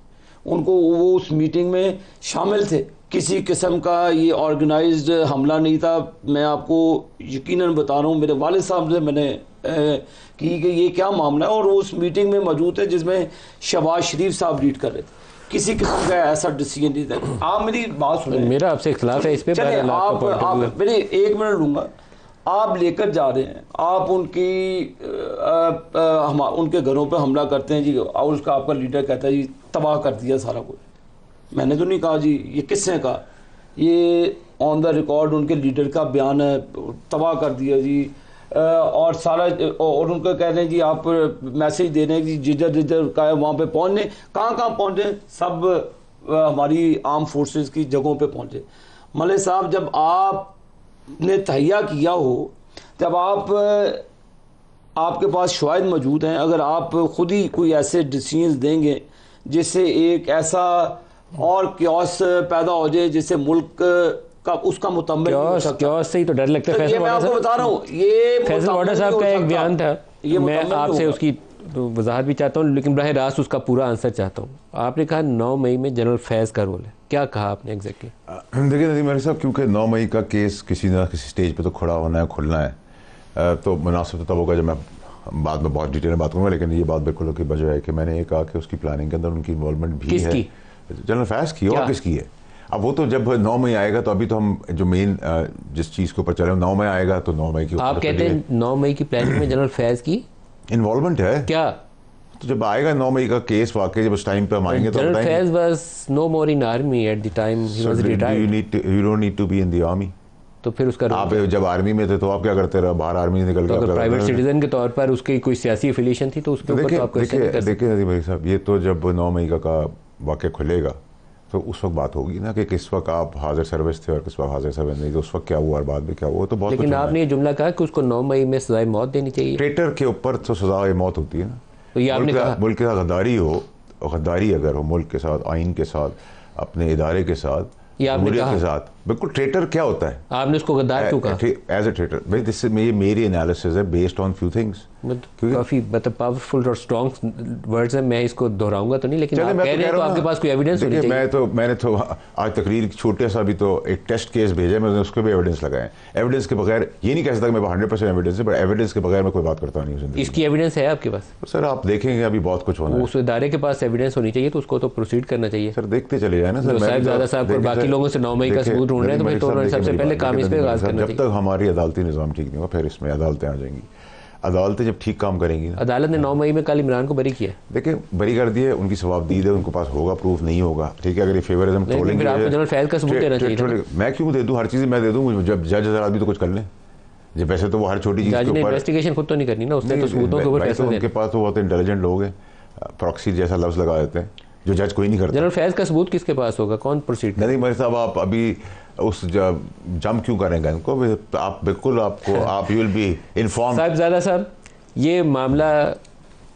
उनको वो उस मीटिंग में शामिल थे। किसी किस्म का ये ऑर्गेनाइज्ड हमला नहीं था। मैं आपको यकीनन बता रहा हूँ, मेरे वालिद साहब से मैंने कि ये क्या मामला है और वो उस मीटिंग में मौजूद है जिसमें शहबाज शरीफ साहब लीड कर रहे थे। किसी किस्म का ऐसा डिसीजन नहीं था। आप मेरी बात सुने, मेरा आपसे इख्तिलाफ है इस पे। आप मेरे 1 मिनट लूँगा। आप लेकर जा रहे हैं, आप उनके घरों पे हमला करते हैं जी और उसका आपका लीडर कहता है जी तबाह कर दिया सारा कुछ। मैंने तो नहीं कहा जी, ये किसने कहा? ये ऑन द रिकॉर्ड उनके लीडर का बयान है, तबाह कर दिया जी। और सारा और उनको कह रहे हैं जी आप मैसेज दे रहे हैं कि जिधर का है वहाँ पे पहुँचने, कहाँ पहुँचे? सब हमारी आर्म फोर्सेस की जगहों पे पहुँचे। मलिक साहब जब आपने तहैया किया हो, जब आपके पास शवाहिद मौजूद हैं, अगर आप खुद ही कोई ऐसे डिसीजंस देंगे जिससे एक ऐसा और क्योस पैदा हो जाए जिससे मुल्क का उसका मुतम्मिल क्योस से ही तो डर लगता है। मैं आपको बता रहा हूँ, ये फैसल वाडा साहब का एक बयान था, मैं आपसे उसकी वजाहत भी चाहता हूँ लेकिन बराह रास्त उसका पूरा आंसर चाहता हूँ। आपने कहा 9 मई में जनरल फैज़ का रोल है, क्या कहा आपने एग्जैक्टली? देखिए नदीम मेरे साहब, क्योंकि 9 मई का केस किसी ना किसी स्टेज पे तो खड़ा होना है, खुलना है, तो मुनासिब तो तब होगा जब मैं बाद में बहुत डिटेल में बात करूँगा। लेकिन ये बात बिल्कुल की वजह है कि मैंने ये कहा कि उसकी प्लानिंग के अंदर उनकी इन्वॉल्वमेंट भी है। जनरल फैज़ की और किसकी है? अब वो तो जब 9 मई आएगा तो अभी तो हम जो मेन जिस चीज़ के ऊपर चल रहे हैं 9 मई आएगा तो 9 मई की आप कहते हैं 9 मई की प्लानिंग में जनरल फैज़ की इन्वॉल्वमेंट है क्या? तो जब आएगा 9 मई का केस वाकई जब उस टाइम पे हम आएंगे तो general Faiz was no more in army at the time he was retired. You don't need to be in the army. तो फिर उसका आप जब आर्मी में थे तो आप क्या करते रहे? बाहर आर्मी से निकल के अगर प्राइवेट सिटीजन के तौर पर उसकी कोई सियासी एफिलिएशन थी तो उसके ऊपर तो आप क्वेश्चन कर सकते हैं। देखिए नदीम भाई साहब, ये तो जब 9 मई का वाक़या खुलेगा तो उस वक्त बात होगी ना कि किस वक्त आप हाजिर सर्विस थे और किस वक्त हाजिर सर्विस नहीं थे, उस वक्त क्या हुआ और बाद में क्या हुआ, तो बहुत। लेकिन आपने ये जुमला कहा कि उसको 9 मई में सजाए मौत देनी चाहिए। ट्रेटर के ऊपर तो सजाए मौत होती है ना। तो ये आपने कहा मुल्क के साथ गद्दारी हो, गद्दारी अगर हो मुल्क के साथ, आइन के साथ, अपने इदारे के साथ, जमहूरियत के साथ, बिल्कुल। ट्रेटर क्या होता है? आपने उसको गद्दार क्यों कहा? एज ए ट्रेटर भाई, दिस मेरी एनालिसिस है बेस्ड ऑन फ्यू थिंग्स। काफी मतलब पावरफुल और स्ट्रॉन्ग वर्ड्स हैं, मैं इसको दोहराऊंगा तो नहीं, लेकिन आप कह रहे हैं तो आपके पास कोई एविडेंस होनी चाहिए। मैंने तो आज तकरीर छोटा सा भी तो एक टेस्ट केस भेजा, मैंने उसके भी एविडेंस लगाए। एविडेंस के बगैर ये नहीं कह सकता मैं 100% एविडेंस है, बट एविडेंस के बगैर मैं कोई बात करता नहीं हूँ। इसकी एविडेंस है आपके पास? सर आप देखेंगे अभी बहुत कुछ होना है। उस इदारे के पास एविडेंस होनी चाहिए तो उसको तो प्रोसीड करना चाहिए। सर देखते चले जाए ना सर, साहिबजादा साहब और बाकी लोगों से 9 मई का सबूत ढूंढ रहे हैं तो सबसे पहले काम इस पे आगाज करना चाहिए। जब तक हमारी अदालती निज़ाम ठीक नहीं होगा फिर इसमें अदालतें आ जाएंगी। अदालतें जब ठीक काम करेंगी ना, अदालत ने 9 मई में कल इमरान को बरी किया। देखिए बरी कर दिए, उनकी जवाबदीद है, उनके पास होगा प्रूफ, नहीं होगा ठीक है। अगर ये फेवरिज्म फिर आपको जनरल फैज का सबूत देना चाहिए। मैं क्यों दे दूं, हर चीज़ मैं दे दूं, जब जज जरा भी तो कुछ कर लें। जब वैसे तो वो हर छोटी चीज़ के ऊपर इन्वेस्टिगेशन खुद तो नहीं करनी ना, उसने तो सबूतों के ऊपर फैसला देना। उनके पास तो बहुत इंटेलिजेंट लोग हैं, प्रॉक्सी जैसा लफ्ज़ लगा देते हैं जो जज कोई नहीं करता। जनरल फैज का सबूत किसके पास होगा, कौन प्रोसीड? नहीं मेरे साहब, आप अभी उस जम क्यों करेंगे इनको, आप बिल्कुल आपको आप you will be inform. Sahibzada साहब, ये मामला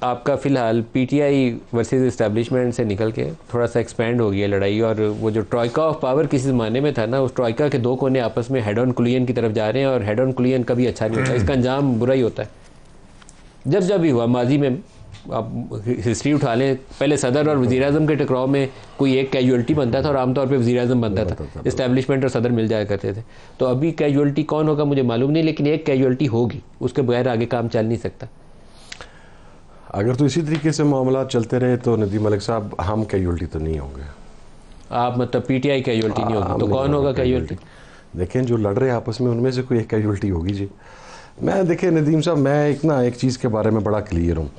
आपका फ़िलहाल पीटीआई वर्सेस इस्टेब्लिशमेंट से निकल के थोड़ा सा एक्सपेंड हो गया लड़ाई, और वो जो ट्रॉइका ऑफ पावर किसी ज़माने में था ना, उस ट्रॉइका के 2 कोने आपस में हेड ऑन कुलियन की तरफ जा रहे हैं, और हेड ऑन कुलियन कभी अच्छा नहीं होता, इसका अंजाम बुरा ही होता है। जब भी हुआ माजी में, आप हिस्ट्री उठा लें, पहले सदर और वज़ीर-ए-आज़म के टकराव में कोई एक कैजुअल्टी बनता था और आमतौर पे वज़ीर-ए-आज़म बनता था, इस्टेब्लिशमेंट और सदर मिल जाया करते थे। तो अभी कैजुअल्टी कौन होगा मुझे मालूम नहीं, लेकिन एक कैजुअल्टी होगी, उसके बगैर आगे काम चल नहीं सकता। अगर तो इसी तरीके से मामला चलते रहे तो नदीम मलिक साहब, हम कैजुअल्टी तो नहीं होंगे। आप मतलब पीटीआई कैजुअल्टी नहीं होगी, तो कौन होगा कैजुअल्टी? देखें जो लड़ रहे हैं आपस में, उनमें से कोई एक कैजुअल्टी होगी जी। मैं देखें नदीम साहब, मैं एक चीज़ के बारे में बड़ा क्लियर हूँ।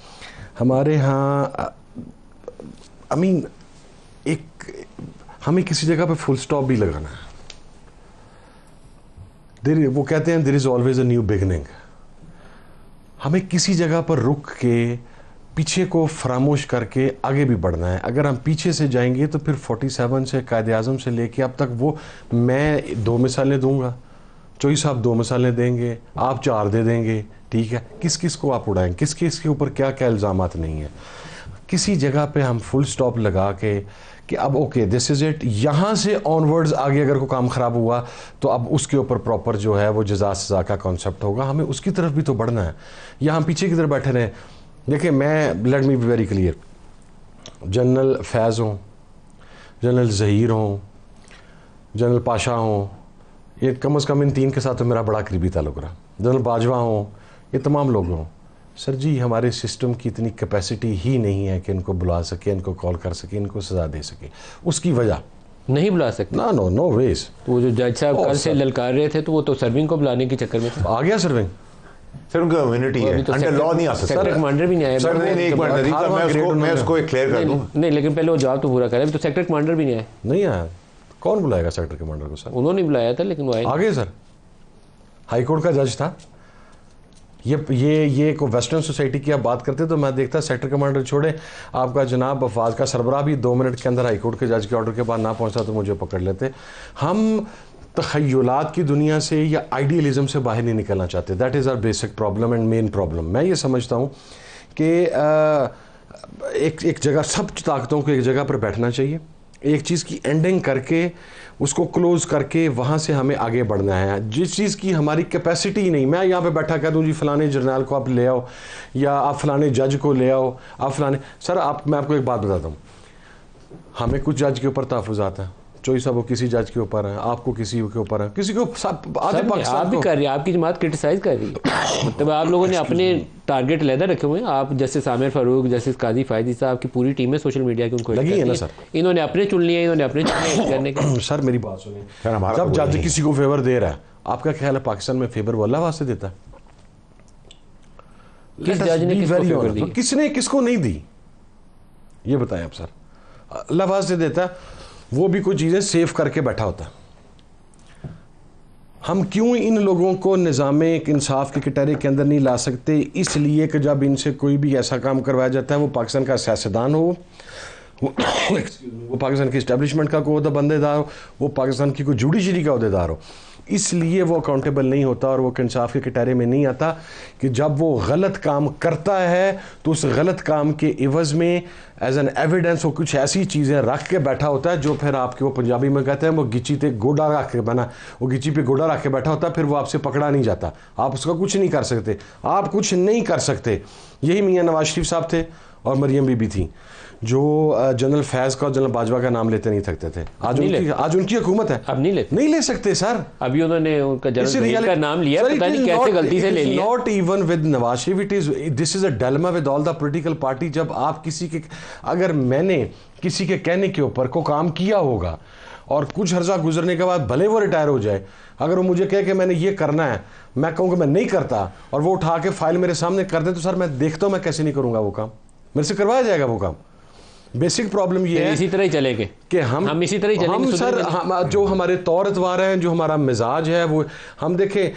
हमारे यहाँ हमें किसी जगह पे फुल स्टॉप भी लगाना है। वो कहते हैं there is always a new beginning. हमें किसी जगह पर रुक के पीछे को फरामोश करके आगे भी बढ़ना है। अगर हम पीछे से जाएंगे तो फिर 47 से कायदे आज़म से लेके अब तक, वो मैं 2 मिसालें दूंगा, चोई साहब 2 मिसालें देंगे, आप 4 दे देंगे, ठीक है। किस किस को आप उड़ाएंगे, किस किस के ऊपर क्या क्या इल्ज़ामात नहीं है। किसी जगह पे हम फुल स्टॉप लगा के कि अब ओके दिस इज़ इट, यहाँ से ऑनवर्ड्स आगे अगर कोई काम ख़राब हुआ तो अब उसके ऊपर प्रॉपर जो है वो जज़ा सज़ा का कॉन्सेप्ट होगा। हमें उसकी तरफ भी तो बढ़ना है, या हम पीछे की तरफ बैठे रहें। देखिए मैं, let me be very clear, general Faiz हों, जनरल ज़हीर हों, जनरल पाशा हों, ये कम अज़ कम इन 3 के साथ तो मेरा बड़ा करीबी ताल्लुक़ रहा। जनरल बाजवा हों, ये तमाम लोग हों। सर जी, हमारे सिस्टम की इतनी कैपेसिटी ही नहीं है कि इनको बुला सके, इनको कॉल कर सके, इनको सज़ा दे सके। उसकी वजह नहीं बुला सकते ना, नो वेज। तो वो जो जज साहब कल से ललकार रहे थे, तो वो तो सर्विंग को बुलाने के चक्कर में आ गया सर्विंग। सर उनका इम्यूनिटी है, अंडर लॉ नहीं आ सकता। सेक्टर कमांडर भी नहीं आया सर। नहीं एक मिनट, मैं उसको क्लियर कर दूं। नहीं, लेकिन पहले वो जवाब तो पूरा करें। अभी तो सेक्टर कमांडर भी नहीं आया। नहीं आया, कौन बुलाएगा सेक्टर कमांडर को? सर उन्होंने बुलाया था, लेकिन वो आए आगे। सर हाई कोर्ट का जज था। ये को वेस्टर्न सोसाइटी की आप बात करते तो मैं देखता सेक्टर कमांडर छोड़े, आपका जनाब अफवाज का सरबराह भी 2 मिनट के अंदर हाई कोर्ट के जज के ऑर्डर के बाद ना पहुंचता तो मुझे पकड़ लेते। हम तखय्युलात की दुनिया से या आइडियलिज्म से बाहर नहीं निकलना चाहते। That is our basic problem and main problem. मैं ये समझता हूँ कि एक जगह सब ताकतों को एक जगह पर बैठना चाहिए, एक चीज़ की एंडिंग करके उसको क्लोज करके वहाँ से हमें आगे बढ़ना है। जिस चीज़ की हमारी कैपेसिटी ही नहीं, मैं यहाँ पे बैठा कह दूँ जी फलाने जर्नल को आप ले आओ, या आप फलाने जज को ले आओ, आप फलाने। सर मैं आपको एक बात बताता हूँ, हमें कुछ जज के ऊपर तहफ़्फ़ुज़ आता है, चोई साहब वो किसी जज के ऊपर है, आपको किसी के ऊपर है, किसी को आधे पाकिस्तान आप भी कर रही है, आपकी जमात क्रिटिसाइज कर रही है। मतलब आप लोगों ने अपने टारगेट अलहदा रखे हुए हैं। आप जस्टिस आमिर फारूक, जस्टिस काजी फायदी साहब की पूरी टीम है सोशल मीडिया की, उनको लगी है ना सर। इन्होंने अपने चुन लिए, इन्होंने अपने करने के। सर मेरी बात सुनिए, जब जज किसी को फेवर दे रहा है, आपका ख्याल है पाकिस्तान में फेवर वो अल्लाह वास्ते देता है? किस जज ने किसको फेवर दी? किसने किसको नहीं दी, ये बताएं आप। सर अल्लाह वास्ते देता है, वो भी कुछ चीज़ें सेव करके बैठा होता है। हम क्यों इन लोगों को निज़ाम इंसाफ के कटहरे के अंदर नहीं ला सकते? इसलिए कि जब इनसे कोई भी ऐसा काम करवाया जाता है, वो पाकिस्तान का सियासतदान हो, वो पाकिस्तान की इस्टेब्लिशमेंट का कोई बंदेदार हो, वो पाकिस्तान की कोई जुडिशरी का अहदेदार हो, इसलिए वो अकाउंटेबल नहीं होता और वो इंसाफ के कटहरे में नहीं आता। कि जब वो गलत काम करता है तो उस गलत काम के इवज़ में एज एन एविडेंस वो कुछ ऐसी चीज़ें रख के बैठा होता है जो फिर आपके, वो पंजाबी में कहते हैं वो गिची पे गोडा रख के बना, वो गिची पे गोडा रख के बैठा होता है, फिर वो आपसे पकड़ा नहीं जाता, आप उसका कुछ नहीं कर सकते, आप कुछ नहीं कर सकते। यही मियाँ नवाज शरीफ साहब थे और मरियम बीबी थी, जो जनरल फैज़ का और जनरल बाजवा का नाम लेते नहीं थकते थे। आज उनकी हुकूमत है, अब नहीं ले सकते सर। अभी उन्होंने उनका जनरल का नाम लिया, पता नहीं कैसे गलती से ले लिया। Not even with Nawaz Sharif, it is this is a dilemma with all the political party. जब आप किसी के, अगर मैंने किसी के कहने के ऊपर को काम किया होगा और कुछ अर्सा गुजरने के बाद भले वो रिटायर हो जाए, अगर वो मुझे कहे कि मैंने ये करना है, मैं कहूँ कि मैं नहीं करता और वो उठा के फाइल मेरे सामने कर दे, तो सर मैं देखता हूँ मैं कैसे नहीं करूँगा वो काम, मेरे से करवाया जाएगा वो काम। बेसिक प्रॉब्लम ये है इसी तरह ही चलेंगे कि हम इसी तरह ही चलेंगे। हम सर जो हमारे तौर अतवार हैं, जो हमारा मिजाज है, वो हम देखें,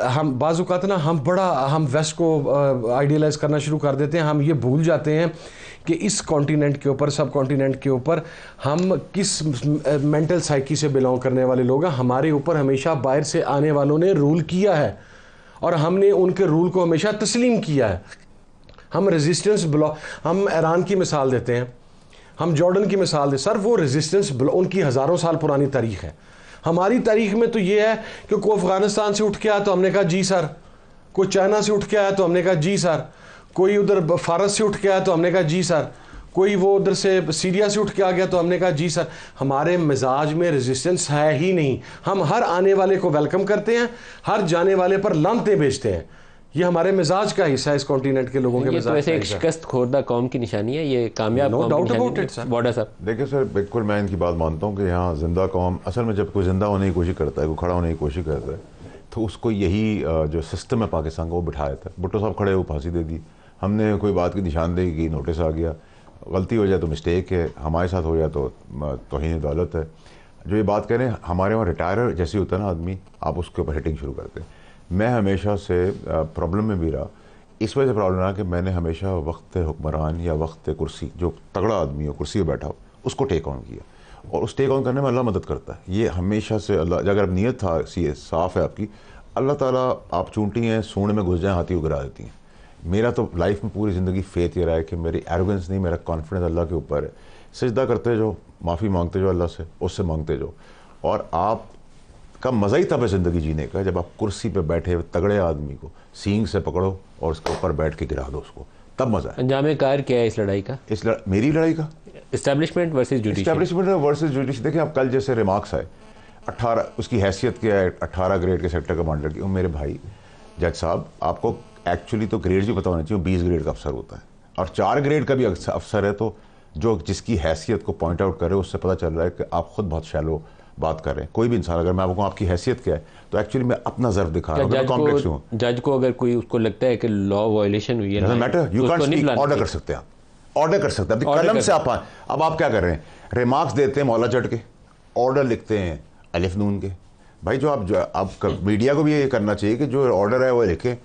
हम बाज़ औक़ात ना हम वेस्ट को आइडियलाइज करना शुरू कर देते हैं। हम ये भूल जाते हैं कि इस कॉन्टिनेंट के ऊपर, सब कॉन्टिनेंट के ऊपर हम किस मेंटल साइकी से बिलोंग करने वाले लोग हैं। हमारे ऊपर हमेशा बाहर से आने वालों ने रूल किया है और हमने उनके रूल को हमेशा तस्लीम किया है। हम रेजिस्टेंस ब्लॉक, हम ईरान की मिसाल देते हैं, हम जॉर्डन की मिसाल दें, सर वो रेजिस्टेंस उनकी हज़ारों साल पुरानी तारीख है। हमारी तारीख में तो ये है कि कोई अफ़गानिस्तान से उठ के आया तो हमने कहा जी सर, कोई चाइना से उठ के आया तो हमने कहा जी सर, कोई उधर फारस से उठ के आया तो हमने कहा जी सर, कोई वो उधर से सीरिया से उठ के आ गया तो हमने कहा जी सर। हमारे मिजाज में रेजिस्टेंस है ही नहीं। हम हर आने वाले को वेलकम करते हैं, हर जाने वाले पर लानतें भेजते हैं। ये हमारे मिजाज का हिस्सा है, इस कॉन्टिनेंट के लोगों के मिजाज तो वैसे एक शिकस्त खोरदा कौम की निशानी है, ये कामयाब no doubt about it sir. Border साहब देखिए सर, बिल्कुल मैं इनकी बात मानता हूँ कि यहाँ जिंदा कौम, असल में जब कोई जिंदा होने की कोशिश करता है, कोई खड़ा होने की कोशिश करता है, तो उसको यही जो सिस्टम है पाकिस्तान का वो बिठाया था। भुट्टो साहब खड़े, वो फांसी दे दी, हमने कोई बात की निशानदेही की, नोटिस आ गया, गलती हो जाए तो मिस्टेक है, हमारे साथ हो जाए तो तौहीन अदालत है। जो ये बात करें, हमारे वहाँ रिटायर जैसे होता है ना आदमी, आप उसके ऊपर हिटिंग शुरू करते हैं। मैं हमेशा से प्रॉब्लम में भी रहा, इस वजह से प्रॉब्लम रहा कि मैंने हमेशा वक्त हुक्मरान या वक्त कुर्सी, जो तगड़ा आदमी हो, कुर्सी पर बैठा हो, उसको टेक ऑन किया, और उस टेक ऑन करने में अल्लाह मदद करता है। ये हमेशा से अल्लाह, अगर अब नीयत था साफ़ है आपकी, अल्लाह ताला, आप चूंटी हैं, सूंड में घुस जाएँ, हाथी को गिरा देती हैं। मेरा तो लाइफ में पूरी ज़िंदगी फेथ ये रहा है कि मेरी एरोगेंस नहीं, मेरा कॉन्फिडेंस अल्लाह के ऊपर है। सजदा करते जो, माफ़ी मांगते जो अल्लाह से, उससे मांगते जो, और आप का मज़ा ही तब है ज़िंदगी जीने का जब आप कुर्सी पे बैठे हुए तगड़े आदमी को सींग से पकड़ो और उसके ऊपर बैठ के गिरा दो उसको, तब मज़ा है। अंजाम कार क्या है इस लड़ाई का? मेरी लड़ाई का establishment versus judiciary. Establishment versus judiciary. देखिए, आप कल जैसे रिमार्क्स आए, 18 उसकी हैसियत क्या है, 18 ग्रेड के सेक्टर कमांडर की। मेरे भाई जज साहब, आपको एक्चुअली तो ग्रेड भी पता होना चाहिए, 20 ग्रेड का अफसर होता है, और 4 ग्रेड का भी अफसर है, तो जो जिसकी हैसियत को पॉइंट आउट करे उससे पता चल रहा है कि आप खुद बहुत शैलो बात कर रहे हैं। कोई भी इंसान, अगर मैं आपको आपकी हैसियत क्या है, तो एक्चुअली मैं अपना ज़र्फ दिखा रहा हूँ, कॉम्प्लेक्स हूँ। जज को अगर कोई उसको लगता है कि लॉ वायलेशन हुई है, matter you can't speak, order कर सकते हैं, आप ऑर्डर कर सकते हैं कलम से। आप अब आप क्या कर रहे हैं, रिमार्क्स देते हैं मौला जट के, ऑर्डर लिखते हैं अलिफ नून के। भाई जो आप मीडिया को भी ये करना चाहिए कि जो ऑर्डर है वो लिखे,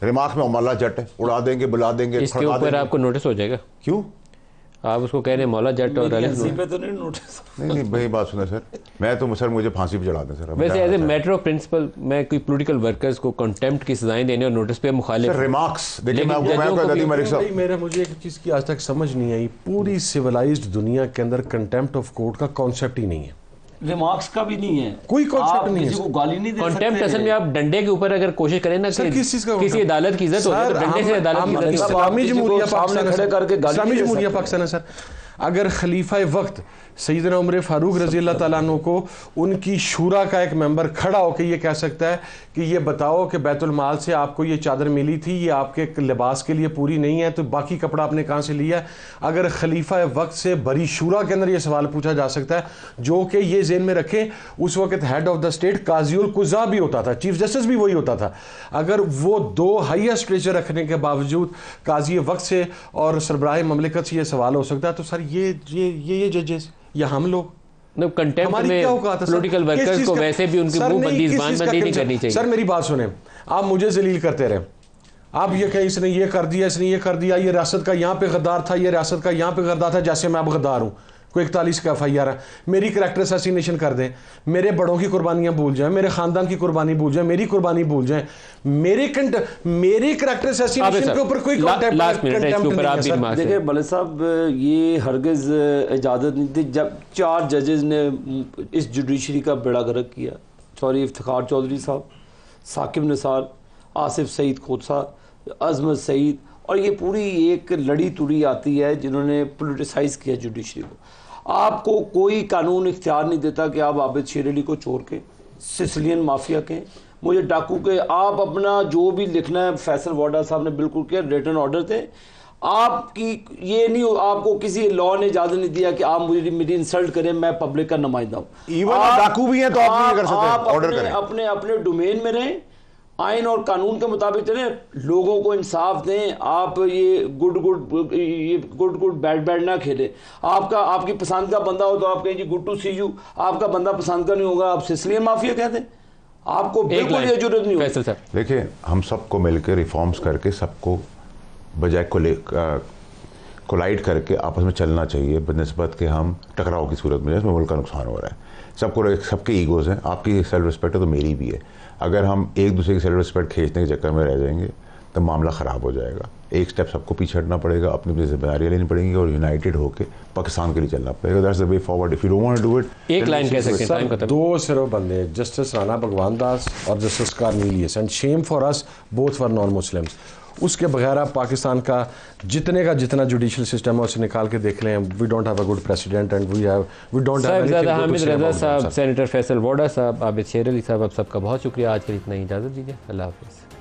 रिमार्क्स में मौला जट है, उड़ा देंगे, बुला देंगे, इसके ऊपर आपको नोटिस हो जाएगा। क्यों आप उसको कह रहे हैं मौला जट और पे तो नहीं नोटिस? नहीं भाई, बात सुना सर, मैं तो सर मुझे फांसी पे चढ़ा दें सर। वैसे as a matter of principle, मैं कोई पॉलिटिकल वर्कर्स को कंटेम्प्ट की सजाएं देने और नोटिस पे मुखालिफ रिमार्क्स देखिए, मुझे एक चीज़ की आज तक समझ नहीं आई, पूरी सिविलाइज्ड दुनिया के अंदर कंटेम्प्ट ऑफ कोर्ट का कॉन्सेप्ट ही नहीं है, रिमार्क्स का भी नहीं है, कोई कॉन्सेप्ट नहीं है, किसी को गाली नहीं दे सकते। कंटेम्प्ट असल में आप डंडे के ऊपर अगर कोशिश करें ना कि किसी अदालत की इज्जत हो तो डंडे से अदालत की इज्जत। इस्लामी जमहूरिया पाकिस्तान है सर, अगर खलीफा वक्त सैयदना उमर फारूक रज़ी अल्लाह ताला अन्हु को उनकी शूरा का एक मेंबर खड़ा होकर ये कह सकता है कि ये बताओ कि बैतुल माल से आपको ये चादर मिली थी, ये आपके लिबास के लिए पूरी नहीं है, तो बाकी कपड़ा आपने कहाँ से लिया है? अगर खलीफा वक्त से बरी शूरा के अंदर ये सवाल पूछा जा सकता है, जो कि ये ज़हन में रखें उस वक्त हेड ऑफ द स्टेट काज़ीउल कुज़ा भी होता था, चीफ जस्टिस भी वही होता था। अगर वो 2 हाईएस्ट स्टेचर रखने के बावजूद काजी वक्त से और सरबराह ममलिकत से ये सवाल हो सकता है, तो सर ये जजेस या हम लोग कंटेम्प्ट में पॉलिटिकल वर्कर्स को वैसे भी उनकी मुंहबंदी ज़बानबंदी नहीं करनी चाहिए। सर मेरी बात सुने, आप मुझे जलील करते रहे, आप ये कहें इसने ये कर दिया, इसने ये कर दिया, ये रियासत का यहाँ पे गद्दार था, ये रियासत का यहाँ पे गद्दार था, जैसे मैं अब गद्दार हूँ, कोई 41 का FIR है, मेरी करैक्टर असैसिनेशन कर दें, मेरे बड़ों की कुर्बानियाँ भूल जाएं, मेरे ख़ानदान की कुर्बानी भूल जाएं, मेरी कुर्बानी भूल जाएं, मेरे करैक्टर असैसिनेशन के ऊपर कोई कंटेम्प्ट। देखिए मलिक साहब, ये हरगिज़ इजाज़त नहीं थी। जब 4 जजेस ने इस जुडिशरी का बेड़ा गर्क किया, सॉरी इफ्तिखार चौधरी साहब, साकिब निसार, आसिफ सईद खोसा, अजमत सईद, और ये पूरी एक लड़ी तुड़ी आती है जिन्होंने पोलिटिसाइज़ किया जुडिशरी को। आपको कोई कानून इख्तियार नहीं देता कि आप आबिद शेर अली को चोर के, सिसिलियन माफिया के, मुझे डाकू के, आप अपना जो भी लिखना है, फैसल वाडा साहब ने बिल्कुल किया, रिटन ऑर्डर थे, आपकी ये नहीं, आपको किसी लॉ ने इजाजत नहीं दिया कि आप मुझे मेरी इंसल्ट करें, मैं पब्लिक का नुमाइंदा हूं। इवन डाकू भी हैं तो आप नहीं कर सकते, ऑर्डर करें। अपने अपने डोमेन में रहें, आइन और कानून के मुताबिक चलें, लोगों को इंसाफ दें। आप ये गुड बैड ना खेलें। आपकी पसंद का बंदा हो तो आप कहें जी गुड टू सी यू, आपका बंदा पसंद का नहीं होगा आप सिसिलियन माफिया कह दें, आपको बिल्कुल ये जरूरत नहीं होगी। देखिए हम सबको मिलकर रिफॉर्म्स करके सबको बजाय कोलाइड करके आपस में चलना चाहिए, बनिस्बत के हम टकराव की सूरत में जिसमें मुल्क का नुकसान हो रहा है। सबके ईगोज़ हैं, आपकी सेल्फ रिस्पेक्ट है तो मेरी भी है। अगर हम एक दूसरे की सेल्फ रिस्पेक्ट खींचने के चक्कर में रह जाएंगे तो मामला ख़राब हो जाएगा। एक स्टेप सबको पीछे हटना पड़ेगा, अपनी अपनी जिम्मेदारियाँ लेनी पड़ेंगी और यूनाइटेड होकर पाकिस्तान के लिए चलना पड़ेगा। That's the way forward. If you don't want to do it, एक लाइन कह सकते हैं, दो सिर्फ बंदे, जस्टिस राणा भगवान दास और justice Cornelius, and Shem for us both were non Muslims. उसके बगैर आप पाकिस्तान का जितना जुडिशल सिस्टम है उसे निकाल के देख लें। We don't have a good president and we don't have anything. Hamid Raza साहब, सेनेटर फैसल वोडा साहब, आबिद शेर अली साहब, आप सबका बहुत शुक्रिया। आज के लिए इतना ही, इजाज़त दीजिए। अल्लाह हाफ़िज़।